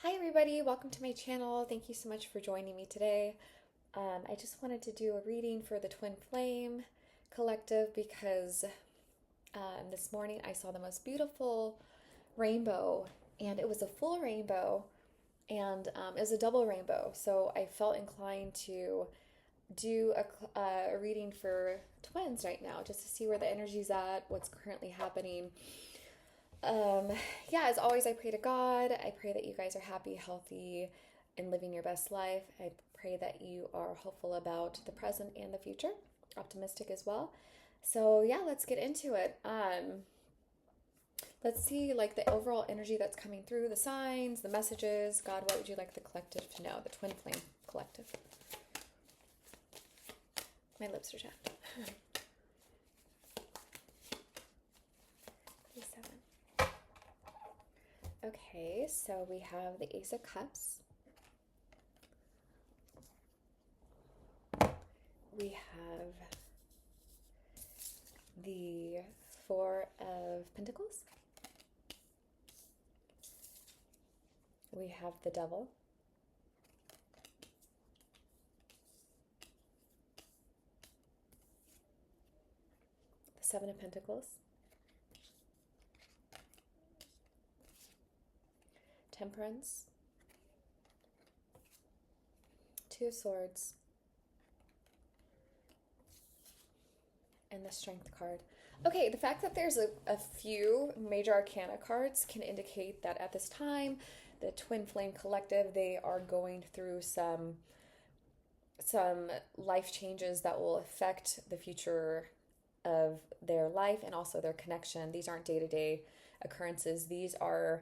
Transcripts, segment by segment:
Hi everybody, welcome to my channel. Thank you so much for joining me today. I just wanted to do a reading for the Twin Flame Collective because this morning I saw the most beautiful rainbow, and it was a full rainbow, and it was a double rainbow. So I felt inclined to do a reading for twins right now, just to see where the energy's at, what's currently happening. Um, yeah, as always, I pray to God. I pray that you guys are happy, healthy, and living your best life. I pray that you are hopeful about the present and the future, optimistic as well. So yeah, let's get into it. Let's see like the overall energy that's coming through, the signs, the messages. God, what would you like the collective to know? The Twin Flame Collective. My lips are chapped. 37. Okay, so we have the Ace of Cups. We have the Four of Pentacles. We have the Devil. The Seven of Pentacles. Temperance. Two of Swords. And the Strength card. Okay, the fact that there's a few major arcana cards can indicate that at this time, the Twin Flame Collective, they are going through some life changes that will affect the future of their life and also their connection. These aren't day-to-day occurrences. These are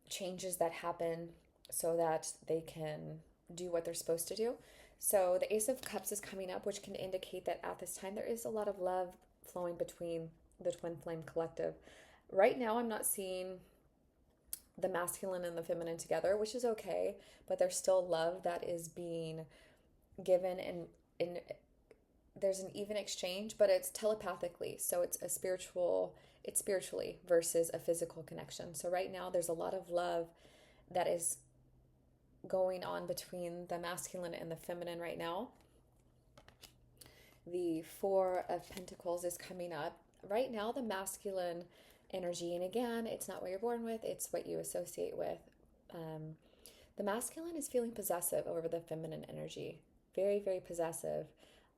changes that happen so that they can do what they're supposed to do. So the Ace of Cups is coming up, which can indicate that at this time there is a lot of love flowing between the Twin Flame Collective. Right now I'm not seeing the masculine and the feminine together, which is okay, but there's still love that is being given, and there's an even exchange, but it's telepathically. So it's spiritually versus a physical connection. So right now there's a lot of love that is going on between the masculine and the feminine right now. The Four of Pentacles is coming up. Right now the masculine energy, and again, it's not what you're born with, it's what you associate with. The masculine is feeling possessive over the feminine energy. Very, very possessive.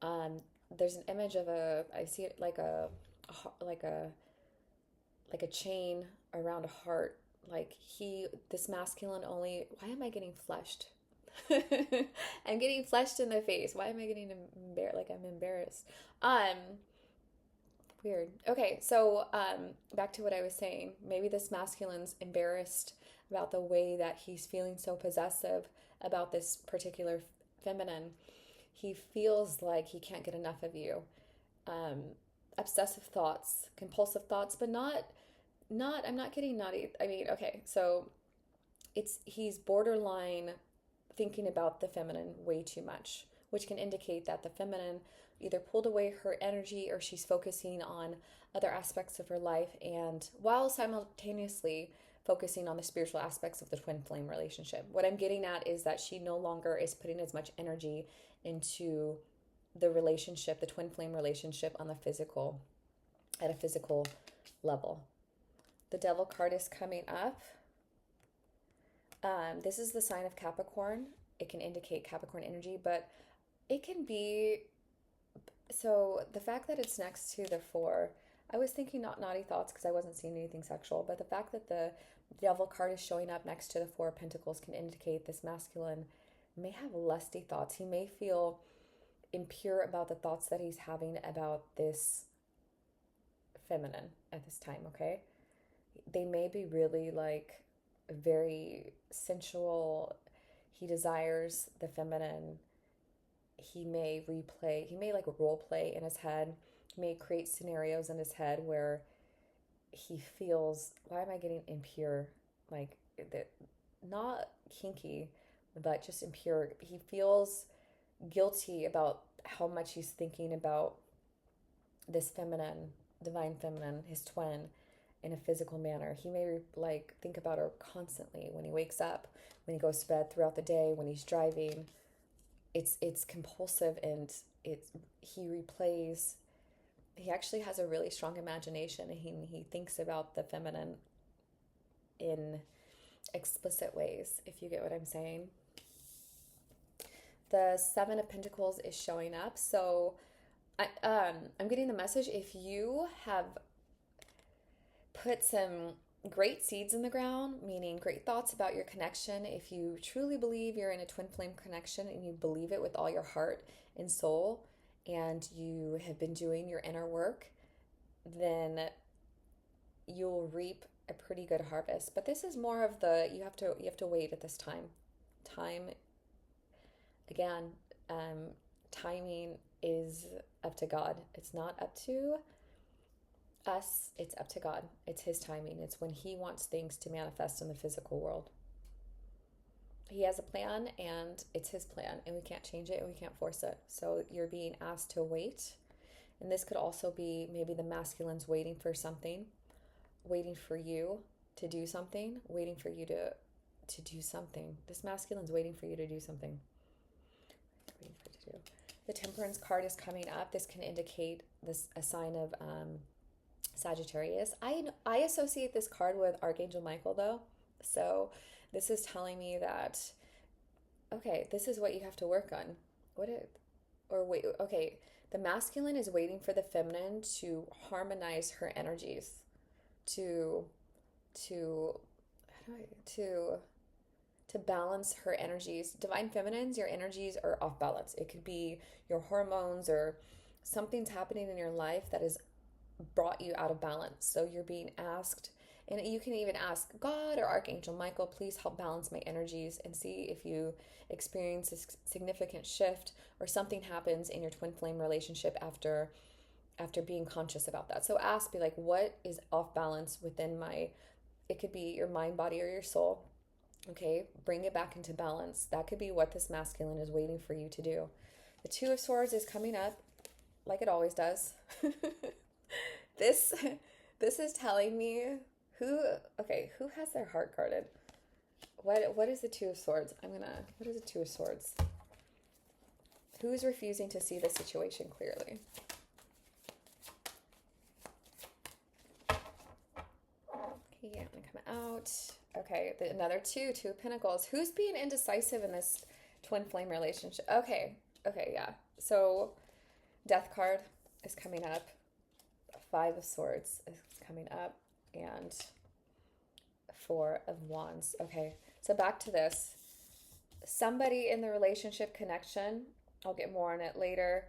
There's an image of I see it like a chain around a heart. Like this masculine only, why am I getting flushed? I'm getting flushed in the face. Why am I getting embarrassed? Like I'm embarrassed. Weird. Okay, so back to what I was saying. Maybe this masculine's embarrassed about the way that he's feeling so possessive about this particular feminine. He feels like he can't get enough of you. Obsessive thoughts, compulsive thoughts, but not I'm not getting naughty. I mean, okay, so he's borderline thinking about the feminine way too much, which can indicate that the feminine either pulled away her energy or she's focusing on other aspects of her life, and while simultaneously focusing on the spiritual aspects of the twin flame relationship. What I'm getting at is that she no longer is putting as much energy into the relationship, the twin flame relationship at a physical level. The Devil card is coming up. This is the sign of Capricorn. It can indicate Capricorn energy, but it can be, so the fact that it's next to the Four, I was thinking not naughty thoughts because I wasn't seeing anything sexual, but the fact that the Devil card is showing up next to the Four of Pentacles can indicate this masculine may have lusty thoughts. He may feel impure about the thoughts that he's having about this feminine at this time, okay? They may be really like very sensual. He desires the feminine. He may like role play in his head. He may create scenarios in his head where he feels, why am I getting impure? Like, not kinky, but just impure. He feels guilty about how much he's thinking about this feminine, divine feminine, his twin, in a physical manner. He may like think about her constantly when he wakes up, when he goes to bed, throughout the day, when he's driving. It's compulsive, and he replays. He actually has a really strong imagination, and he thinks about the feminine in explicit ways, if you get what I'm saying. The Seven of Pentacles is showing up. So I'm getting the message, if you have put some great seeds in the ground, meaning great thoughts about your connection, if you truly believe you're in a twin flame connection and you believe it with all your heart and soul, and you have been doing your inner work, then you'll reap a pretty good harvest. But this is more of the, you have to wait at this time. Time, again, timing is up to God. It's not up to us, it's up to God. It's his timing. It's when he wants things to manifest in the physical world. He has a plan, and it's his plan, and we can't change it and we can't force it. So you're being asked to wait. And this could also be maybe the masculine's waiting for something, waiting for you to do something, waiting for you to do something. This masculine's waiting for you to do something. Waiting for you to do. The Temperance card is coming up. This can indicate a sign of Sagittarius. I associate this card with Archangel Michael, though. So this is telling me that, okay, this is what you have to work on. Okay, the masculine is waiting for the feminine to harmonize her energies, to balance her energies. Divine feminines, your energies are off balance. It could be your hormones or something's happening in your life that has brought you out of balance. So you're being asked, and you can even ask God or Archangel Michael, please help balance my energies, and see if you experience a significant shift or something happens in your twin flame relationship after being conscious about that. So ask, be like, what is off balance within it could be your mind, body, or your soul. Okay, bring it back into balance. That could be what this masculine is waiting for you to do. The Two of Swords is coming up, like it always does. This is telling me who has their heart guarded? What is the Two of Swords? What is the Two of Swords? Who's refusing to see the situation clearly? Okay, I'm gonna come out. Okay, another two of Pentacles. Who's being indecisive in this twin flame relationship? Okay, yeah. So Death card is coming up. Five of Swords is coming up, and Four of Wands. Okay, so back to this. Somebody in the relationship connection, I'll get more on it later,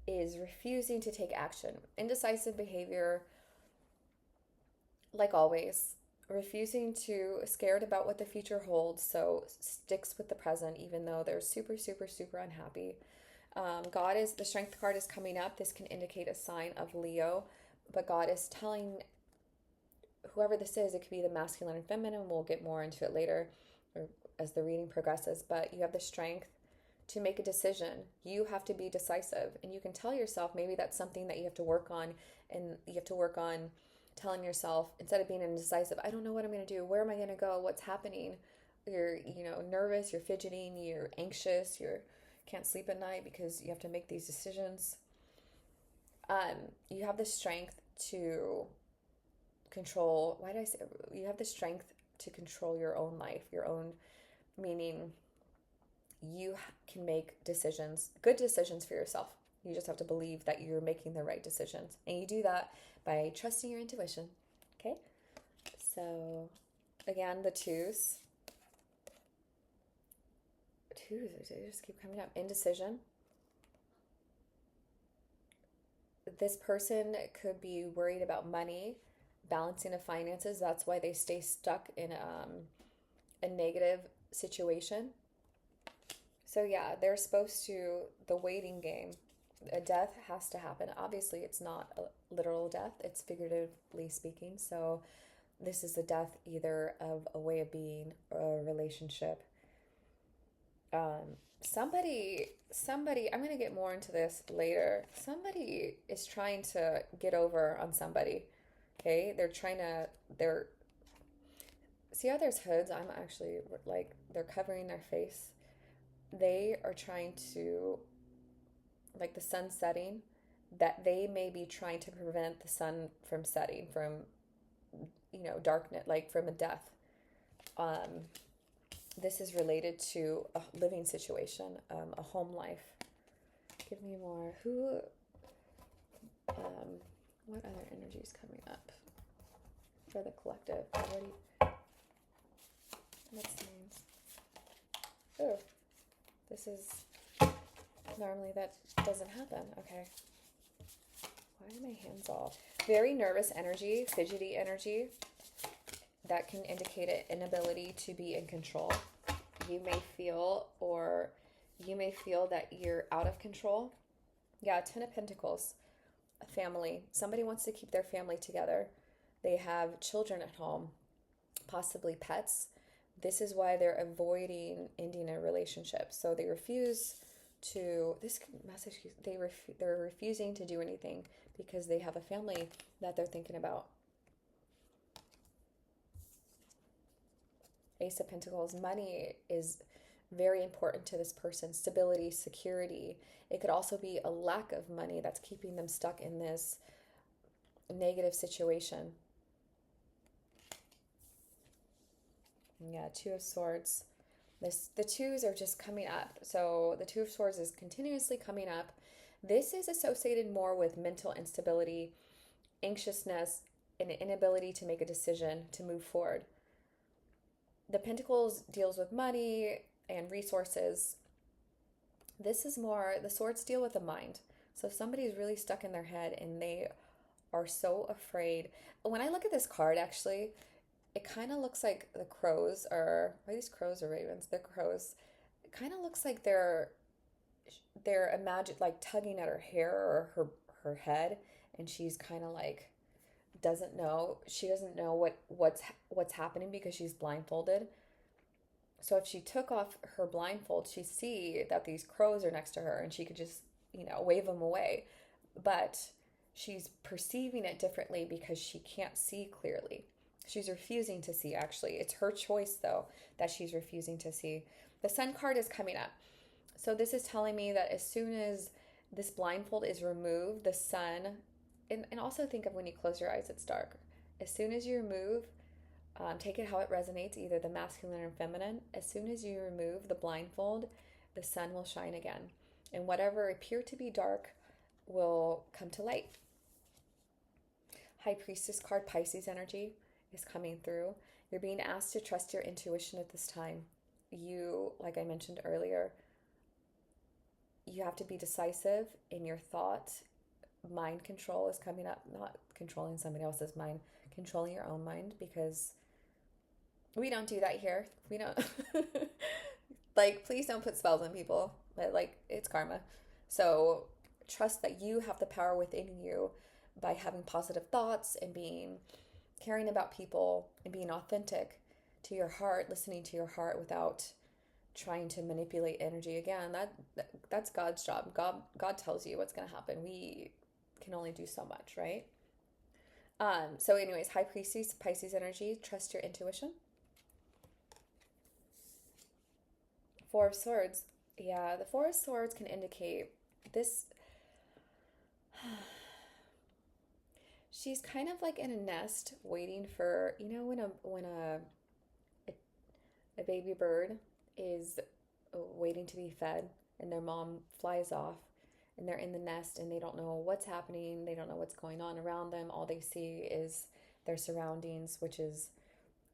is refusing to take action. Indecisive behavior, like always, scared about what the future holds, so sticks with the present even though they're super, super, super unhappy. The Strength card is coming up. This can indicate a sign of Leo, but God is telling whoever this is, it could be the masculine and feminine. We'll get more into it later or as the reading progresses, but you have the strength to make a decision. You have to be decisive, and you can tell yourself maybe that's something that you have to work on, and you have to work on telling yourself, instead of being indecisive, I don't know what I'm going to do. Where am I going to go? What's happening? You're, nervous, you're fidgeting, you're anxious, can't sleep at night because you have to make these decisions. You have the strength to control, you have the strength to control your own life, meaning you can make decisions, good decisions for yourself. You just have to believe that you're making the right decisions. And you do that by trusting your intuition. Okay? So, again, the twos. They just keep coming up. Indecision. This person could be worried about money, balancing of finances. That's why they stay stuck in a negative situation. So yeah, they're supposed to, the waiting game, a death has to happen. Obviously, it's not a literal death. It's figuratively speaking. So this is the death either of a way of being or a relationship. Somebody, I'm going to get more into this later. Somebody is trying to get over on somebody. Okay? They're, see how there's hoods? I'm actually like, they're covering their face. They are trying to, like the sun setting, that they may be trying to prevent the sun from setting, from, darkness, like from a death. Um, this is related to a living situation, a home life. Give me more. What other energy is coming up for the collective? What's the names? Oh, this is, normally that doesn't happen. Okay. Why are my hands all? Very nervous energy, fidgety energy. That can indicate an inability to be in control. You may feel that you're out of control. Yeah, Ten of Pentacles. A family. Somebody wants to keep their family together. They have children at home, possibly pets. This is why they're avoiding ending a relationship. So they refuse to, this message, they're refusing to do anything because they have a family that they're thinking about. Ace of Pentacles. Money is very important to this person. Stability, security. It could also be a lack of money that's keeping them stuck in this negative situation. Yeah, Two of Swords. The twos are just coming up. So the Two of Swords is continuously coming up. This is associated more with mental instability, anxiousness, and an inability to make a decision to move forward. The Pentacles deals with money and resources. This is more, the Swords deal with the mind. So somebody's really stuck in their head and they are so afraid. When I look at this card, actually, it kind of looks like the crows are these crows or ravens? They're crows. It kind of looks like they're imagine like tugging at her hair or her head, and she's kind of like she doesn't know what's happening because she's blindfolded. So if she took off her blindfold, she'd see that these crows are next to her and she could just, wave them away. But she's perceiving it differently because she can't see clearly. She's refusing to see, actually. It's her choice, though, that she's refusing to see. The Sun card is coming up. So this is telling me that as soon as this blindfold is removed, the sun, and also think of when you close your eyes, it's dark. As soon as you remove, take it how it resonates, either the masculine or feminine. As soon as you remove the blindfold, the sun will shine again. And whatever appeared to be dark will come to light. High Priestess card, Pisces energy, is coming through. You're being asked to trust your intuition at this time. You, like I mentioned earlier, you have to be decisive in your thought. Mind control is coming up, not controlling somebody else's mind, controlling your own mind, because we don't do that here. We don't like, please don't put spells on people. Like, it's karma. So trust that you have the power within you by having positive thoughts and caring about people and being authentic to your heart, listening to your heart without trying to manipulate energy. Again, that's God's job. God tells you what's going to happen. We can only do so much, right? So anyways, High Priestess, Pisces energy, trust your intuition. Four of Swords. Yeah, the Four of Swords can indicate this. She's kind of like in a nest waiting for, when a baby bird is waiting to be fed and their mom flies off and they're in the nest and they don't know what's happening. They don't know what's going on around them. All they see is their surroundings, which is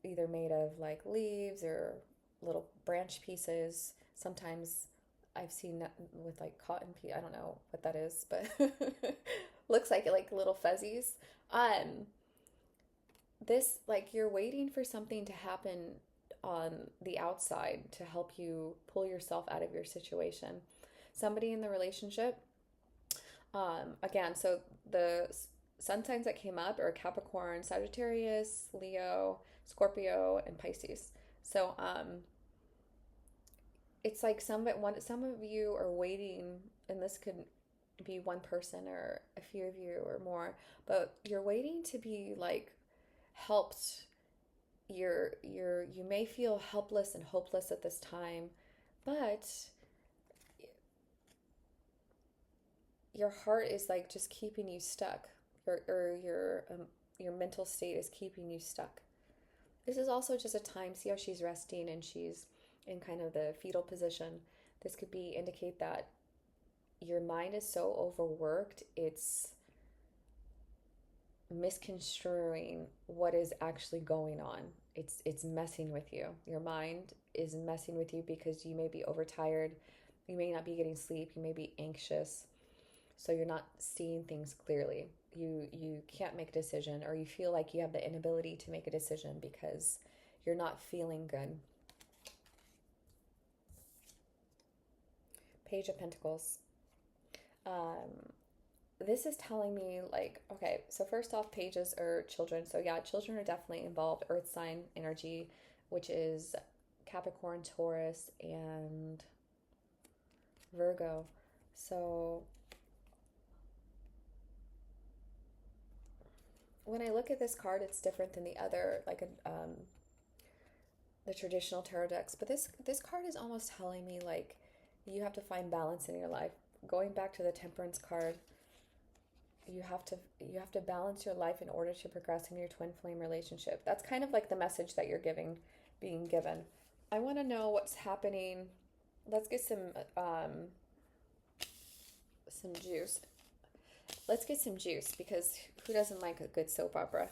either made of like leaves or little branch pieces. Sometimes I've seen that with like cotton I don't know what that is, but looks like it, like little fuzzies. This, like, you're waiting for something to happen on the outside to help you pull yourself out of your situation. Somebody in the relationship, again, so the sun signs that came up are Capricorn, Sagittarius, Leo, Scorpio, and Pisces. So it's like some of you are waiting, and this could be one person or a few of you or more, but you're waiting to be like helped. You may feel helpless and hopeless at this time, but your heart is like just keeping you stuck, or your mental state is keeping you stuck. This is also just a time. See how she's resting and she's in kind of the fetal position. This could be indicate that your mind is so overworked, it's misconstruing what is actually going on. It's messing with you. Your mind is messing with you because you may be overtired. You may not be getting sleep. You may be anxious. So you're not seeing things clearly. You can't make a decision, or you feel like you have the inability to make a decision because you're not feeling good. Page of Pentacles. This is telling me like, okay, so first off, pages are children. So yeah, children are definitely involved. Earth sign energy, which is Capricorn, Taurus, and Virgo. So when I look at this card, it's different than the other, like the traditional tarot decks. But this card is almost telling me like you have to find balance in your life. Going back to the Temperance card, you have to balance your life in order to progress in your twin flame relationship. That's kind of like the message that you're being given. I want to know what's happening. Let's get some juice. Let's get some juice, because who doesn't like a good soap opera?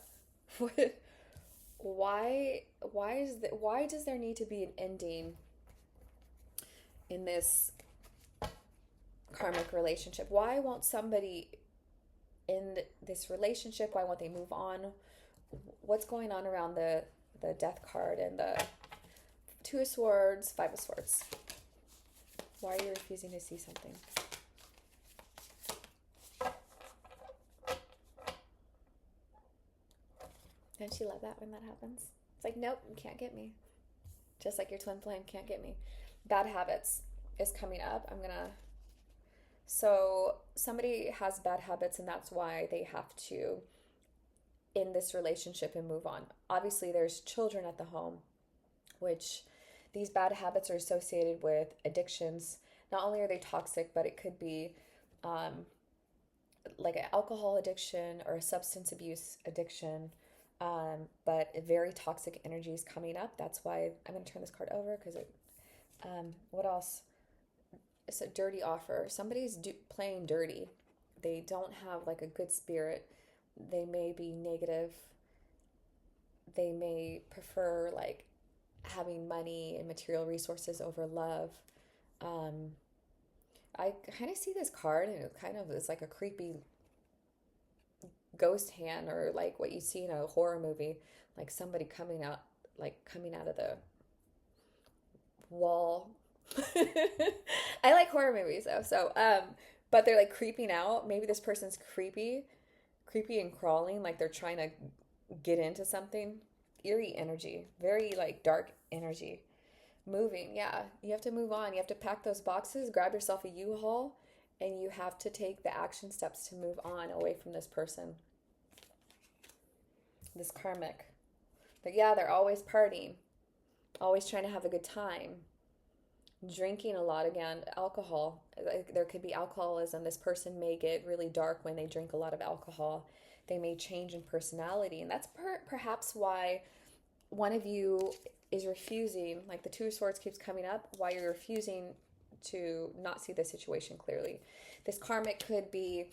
Why does there need to be an ending in this karmic relationship? Why won't somebody in this relationship, why won't they move on? What's going on around the Death card and the Two of Swords, Five of Swords? Why are you refusing to see something? Don't you love that when that happens? It's like, nope, you can't get me. Just like your twin flame can't get me. Bad habits is coming up. So somebody has bad habits, and that's why they have to end this relationship and move on. Obviously, there's children at the home, which these bad habits are associated with addictions. Not only are they toxic, but it could be like an alcohol addiction or a substance abuse addiction. But a very toxic energy is coming up. That's why I'm going to turn this card over, because what else? It's a dirty offer. Somebody's playing dirty. They don't have like a good spirit. They may be negative. They may prefer like having money and material resources over love. I kind of see this card, and it kind of is like a creepy ghost hand, or like what you see in a horror movie, like somebody coming out of the wall. I like horror movies though, so but they're like creeping out. Maybe this person's creepy and crawling, like they're trying to get into something. Eerie energy, very like dark energy. Moving, yeah, you have to move on. You have to pack those boxes, grab yourself a U-Haul, and you have to take the action steps to move on away from this person. This karmic. But yeah, they're always partying, always trying to have a good time. Drinking a lot again, alcohol. There could be alcoholism. This person may get really dark when they drink a lot of alcohol. They may change in personality, and that's perhaps why one of you is refusing, like the Two of Swords keeps coming up, why you're refusing to not see the situation clearly. This karmic could be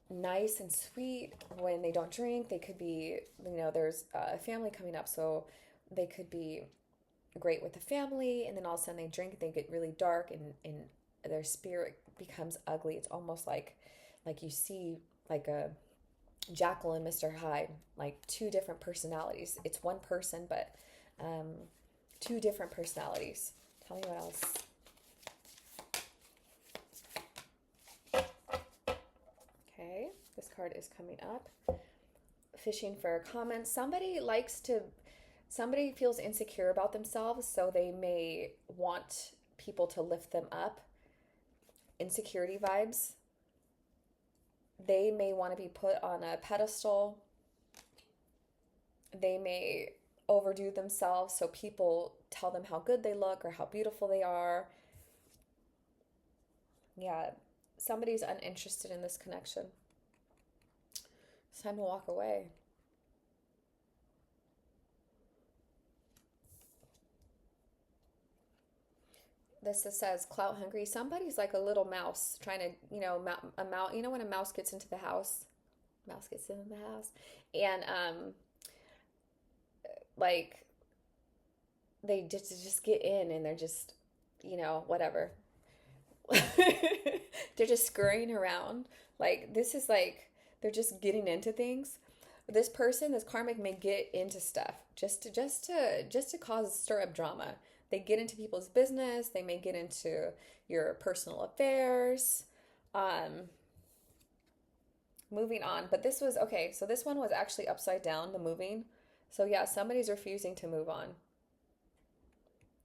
nice and sweet when they don't drink. They could be, there's a family coming up, so they could be great with the family, and then all of a sudden they drink, they get really dark, and their spirit becomes ugly. It's almost like you see like a Jekyll and Mr. Hyde, like two different personalities. It's one person, but two different personalities. Tell me what else. Okay, this card is coming up. Fishing for comments. Somebody somebody feels insecure about themselves, so they may want people to lift them up. Insecurity vibes. They may want to be put on a pedestal. They may overdo themselves so people tell them how good they look or how beautiful they are. Yeah, somebody's uninterested in this connection. It's time to walk away. This says clout hungry. Somebody's like a little mouse trying to, a mouse. You know when a mouse gets into the house, mouse gets into the house, and like they just get in and they're just, whatever. They're just scurrying around. Like this is like they're just getting into things. This person, this karmic, may get into stuff just to cause stir up drama. They get into people's business. They may get into your personal affairs. Moving on, but this was okay. So this one was actually upside down, the moving. So yeah, somebody's refusing to move on.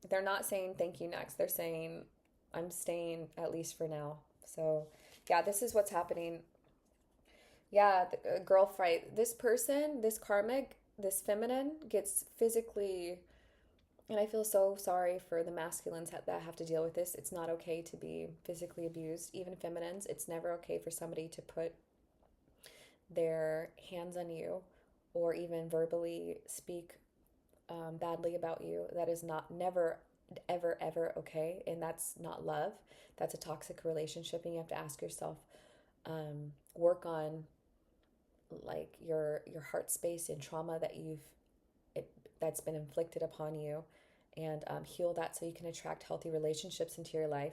They're not saying thank you next. They're saying I'm staying at least for now. So yeah, this is what's happening. Yeah, the girl fight. This person, this karmic, this feminine gets physically, and I feel so sorry for the masculines that have to deal with this. It's not okay to be physically abused. Even feminines, it's never okay for somebody to put their hands on you or even verbally speak badly about you. That is never, ever, ever okay. And that's not love. That's a toxic relationship. And you have to ask yourself, work on like your heart space and trauma that's been inflicted upon you, and heal that so you can attract healthy relationships into your life.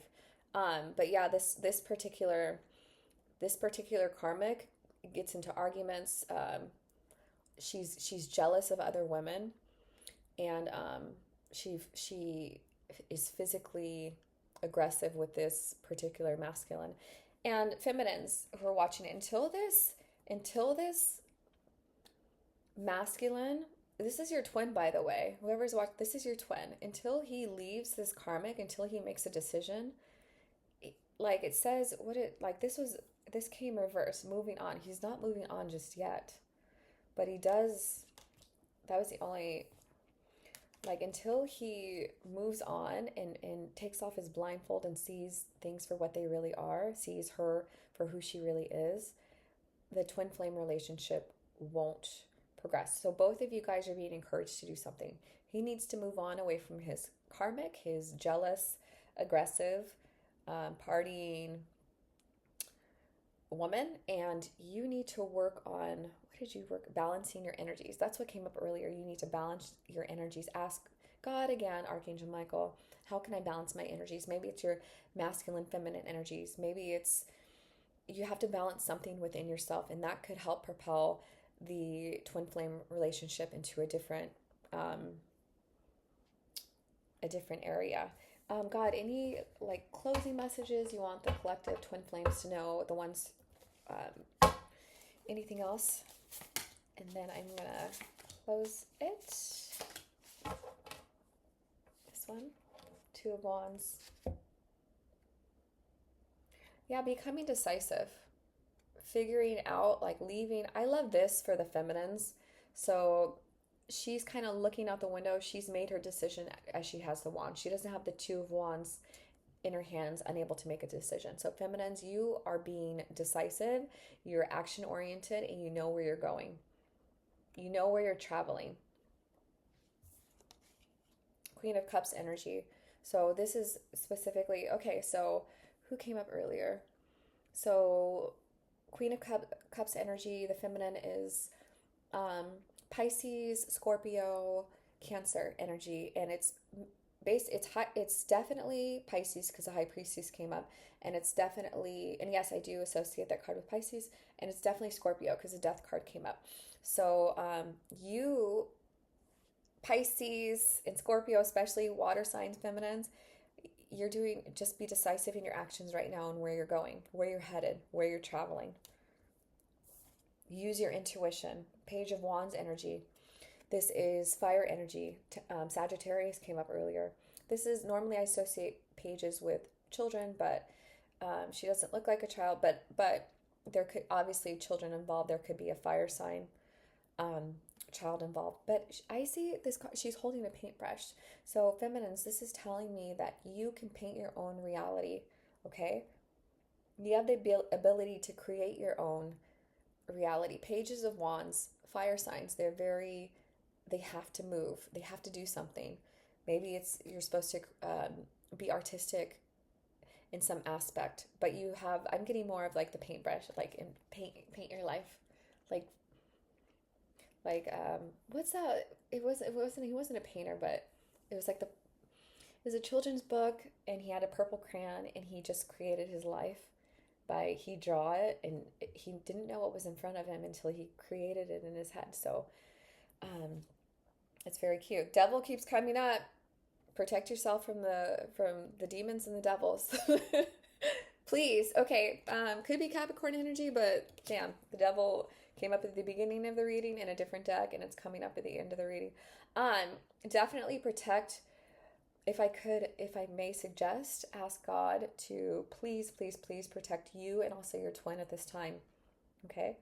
But yeah, this particular karmic gets into arguments. She's jealous of other women, and she is physically aggressive with this particular masculine. And feminines who are watching it, until this masculine, this is your twin, by the way. Whoever's watching, this is your twin. Until he leaves this karmic, until he makes a decision, like it says, this came reverse, moving on. He's not moving on just yet, but he does. That was the only, like, until he moves on and takes off his blindfold and sees things for what they really are, sees her for who she really is, the twin flame relationship won't progress. So both of you guys are being encouraged to do something. He needs to move on away from his karmic, his jealous, aggressive, partying woman, and you need to work on, balancing your energies. That's what came up earlier. You need to balance your energies. Ask God again, Archangel Michael, how can I balance my energies? Maybe it's your masculine, feminine energies. Maybe it's you have to balance something within yourself, and that could help propel the twin flame relationship into a different area. God, any like closing messages you want the collective twin flames to know, the ones, anything else? And then I'm gonna close it. This one, Two of Wands. Yeah, becoming decisive, figuring out, like leaving. I love this for the feminines. So she's kind of looking out the window. She's made her decision as she has the wand. She doesn't have the Two of Wands in her hands, unable to make a decision. So feminines, you are being decisive, you're action oriented, and you know where you're going. You know where you're traveling. Queen of Cups energy. So this is specifically, okay, so who came up earlier? So Queen of Cups energy, the feminine is Pisces, Scorpio, Cancer energy, and it's definitely Pisces because the High Priestess came up, and it's definitely, and yes, I do associate that card with Pisces, and it's definitely Scorpio because the Death card came up. So you, Pisces and Scorpio, especially water signs, feminines, just be decisive in your actions right now and where you're going, where you're headed, where you're traveling. Use your intuition. Page of Wands energy. This is fire energy. Sagittarius came up earlier. This is normally I associate pages with children, but she doesn't look like a child. But there could obviously children involved. There could be a fire sign, child involved. But I see this. She's holding a paintbrush. So feminines, this is telling me that you can paint your own reality. Okay, you have the ability to create your own reality. Pages of Wands, fire signs. They have to move. They have to do something. Maybe it's you're supposed to be artistic in some aspect, but you have. I'm getting more of like the paintbrush, like in paint your life, like what's that? It wasn't he wasn't a painter, but it was like it was a children's book, and he had a purple crayon, and he just created his life by he draw it, and he didn't know what was in front of him until he created it in his head. So it's very cute. Devil keeps coming up. Protect yourself from the demons and the devils. Please. Okay. Could be Capricorn energy, but damn, the devil came up at the beginning of the reading in a different deck, and it's coming up at the end of the reading. Definitely protect. If I may suggest, ask God to please, please, please protect you and also your twin at this time. Okay?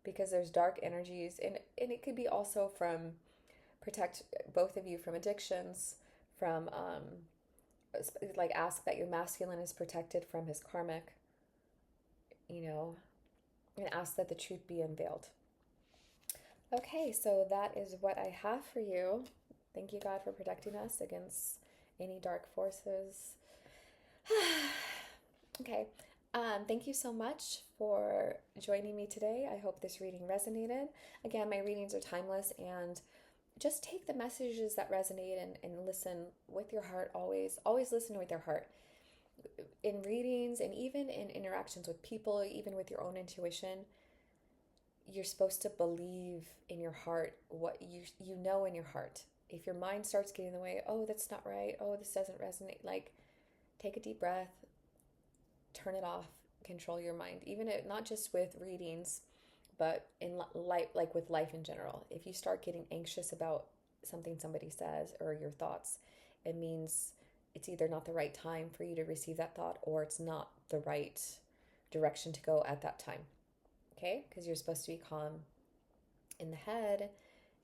Because there's dark energies, and it could be also from protect both of you from addictions, from like ask that your masculine is protected from his karmic, and ask that the truth be unveiled. Okay, so that is what I have for you. Thank you, God, for protecting us against any dark forces. Okay. Thank you so much for joining me today. I hope this reading resonated. Again, my readings are timeless, and just take the messages that resonate and listen with your heart always. Always listen with your heart. In readings and even in interactions with people, even with your own intuition, you're supposed to believe in your heart what you know in your heart. If your mind starts getting in the way, oh, that's not right, oh, this doesn't resonate, like, take a deep breath, turn it off, control your mind. Even not just with readings, but in life, like with life in general. If you start getting anxious about something somebody says or your thoughts, it means it's either not the right time for you to receive that thought, or it's not the right direction to go at that time. Okay? Because you're supposed to be calm in the head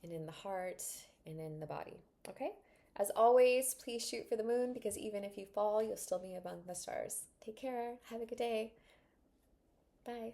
and in the heart and in the body. Okay? As always, please shoot for the moon, because even if you fall, you'll still be among the stars. Take care. Have a good day. Bye.